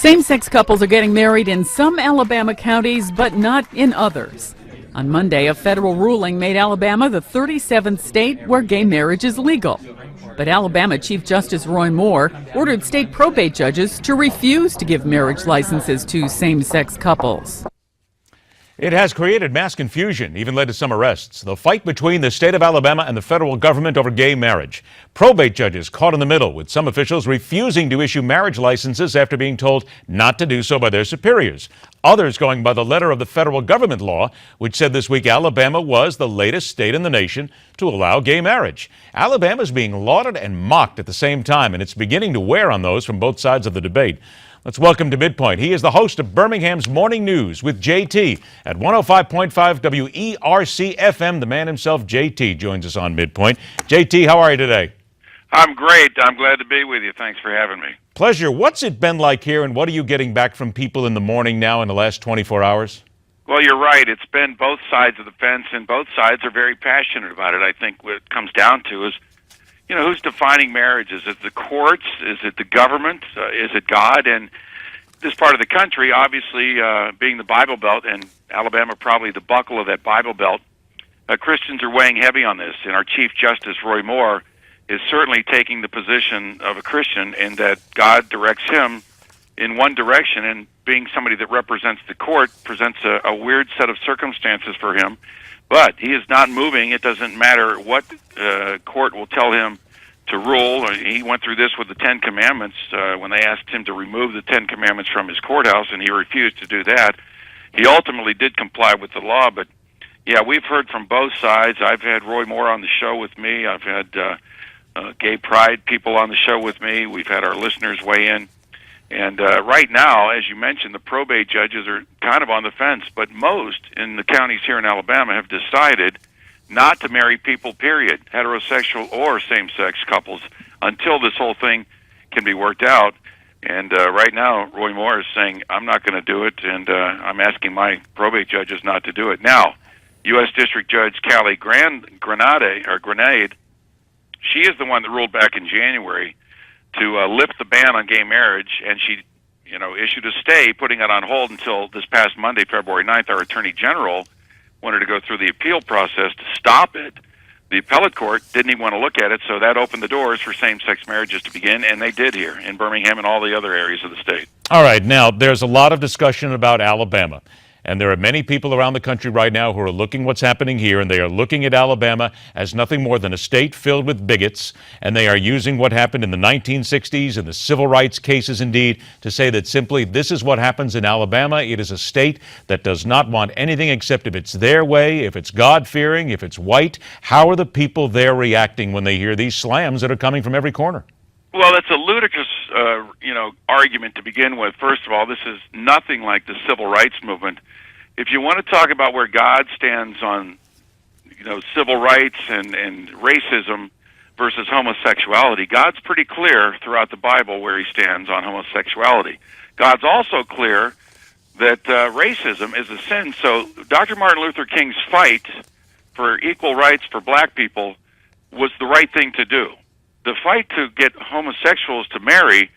Same-sex couples are getting married in some Alabama counties, but not in others. On Monday, a federal ruling made Alabama the 37th state where gay marriage is legal. But Alabama Chief Justice Roy Moore ordered state probate judges to refuse to give marriage licenses to same-sex couples. It has created mass confusion, even led to some arrests. The fight between the state of Alabama and the federal government over gay marriage. Probate judges caught in the middle, with some officials refusing to issue marriage licenses after being told not to do so by their superiors. Others going by the letter of the federal government law, which said this week Alabama was the latest state in the nation to allow gay marriage. Alabama is being lauded and mocked at the same time, and it's beginning to wear on those from both sides of the debate. Let's welcome to MidPoint. He is the host of Birmingham's Morning News with JT at 105.5 WERC FM. The man himself, JT, joins us on MidPoint. JT, how are you today? I'm great. I'm glad to be with you. Thanks for having me. Pleasure. What's it been like here, and what are you getting back from people in the morning now in the last 24 hours? Well, you're right. It's been both sides of the fence, and both sides are very passionate about it. I think what it comes down to is, who's defining marriage? Is it the courts? Is it the government? Is it God? And this part of the country, obviously, being the Bible Belt, and Alabama probably the buckle of that Bible Belt, Christians are weighing heavy on this. And our Chief Justice, Roy Moore, is certainly taking the position of a Christian in that God directs him in one direction, and being somebody that represents the court presents a weird set of circumstances for him. But he is not moving. It doesn't matter what court will tell him to rule. He went through this with the Ten Commandments when they asked him to remove the Ten Commandments from his courthouse, and he refused to do that. He ultimately did comply with the law, but yeah, we've heard from both sides. I've had Roy Moore on the show with me. I've had gay pride people on the show with me. We've had our listeners weigh in. And right now, as you mentioned, the probate judges are kind of on the fence, but most in the counties here in Alabama have decided not to marry people, period, heterosexual or same-sex couples, until this whole thing can be worked out. And right now, Roy Moore is saying, I'm not going to do it, and I'm asking my probate judges not to do it. Now, U.S. District Judge Callie Grenade, she is the one that ruled back in January to lift the ban on gay marriage, and she, issued a stay, putting it on hold until this past Monday, February 9th. Our Attorney General wanted to go through the appeal process to stop it. The appellate court didn't even want to look at it, so that opened the doors for same-sex marriages to begin, and they did here in Birmingham and all the other areas of the state. All right, now, there's a lot of discussion about Alabama. And there are many people around the country right now who are looking what's happening here, and they are looking at Alabama as nothing more than a state filled with bigots, and they are using what happened in the 1960s and the civil rights cases, indeed, to say that simply this is what happens in Alabama. It is a state that does not want anything except if it's their way, if it's God-fearing, if it's white. How are the people there reacting when they hear these slams that are coming from every corner? Well, it's a ludicrous, argument to begin with. First of all, this is nothing like the civil rights movement. If you want to talk about where God stands on, civil rights and racism versus homosexuality, God's pretty clear throughout the Bible where he stands on homosexuality. God's also clear that racism is a sin. So Dr. Martin Luther King's fight for equal rights for black people was the right thing to do. The fight to get homosexuals to marry,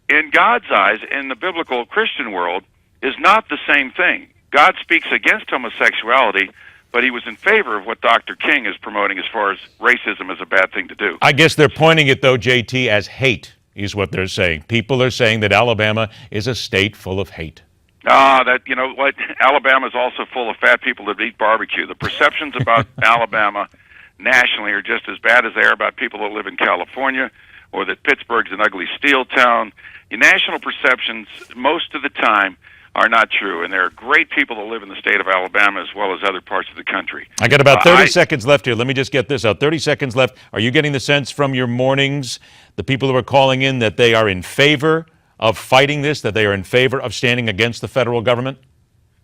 in God's eyes, in the biblical Christian world, is not the same thing. God speaks against homosexuality, but he was in favor of what Dr. King is promoting as far as racism is a bad thing to do. I guess they're pointing it, though, JT, as hate is what they're saying. People are saying that Alabama is a state full of hate. Alabama's also full of fat people that eat barbecue. The perceptions about Alabama nationally are just as bad as they are about people that live in California, or that Pittsburgh's an ugly steel town. The national perceptions, most of the time, are not true, and there are great people that live in the state of Alabama as well as other parts of the country. I got about 30 seconds left here. Let me just get this out. 30 seconds left. Are you getting the sense from your mornings, the people who are calling in, that they are in favor of fighting this, that they are in favor of standing against the federal government?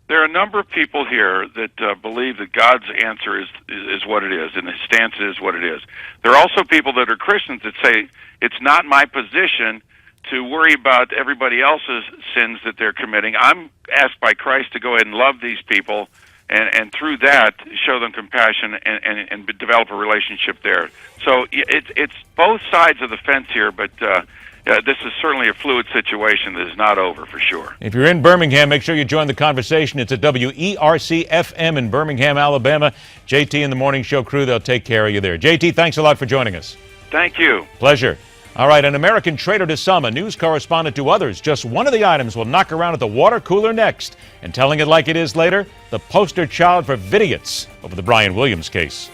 There are a number of people here that believe that God's answer is what it is, and his stance is what it is. There are also people that are Christians that say, it's not my position to worry about everybody else's sins that they're committing. I'm asked by Christ to go ahead and love these people, and through that, show them compassion and develop a relationship there. So it's both sides of the fence here, but this is certainly a fluid situation that is not over for sure. If you're in Birmingham, make sure you join the conversation. It's at WERC FM in Birmingham, Alabama. JT and the Morning Show crew, they'll take care of you there. JT, thanks a lot for joining us. Thank you. Pleasure. All right, an American traitor to some, a news correspondent to others. Just one of the items will knock around at the water cooler next. And telling it like it is later, the poster child for vidiots over the Brian Williams case.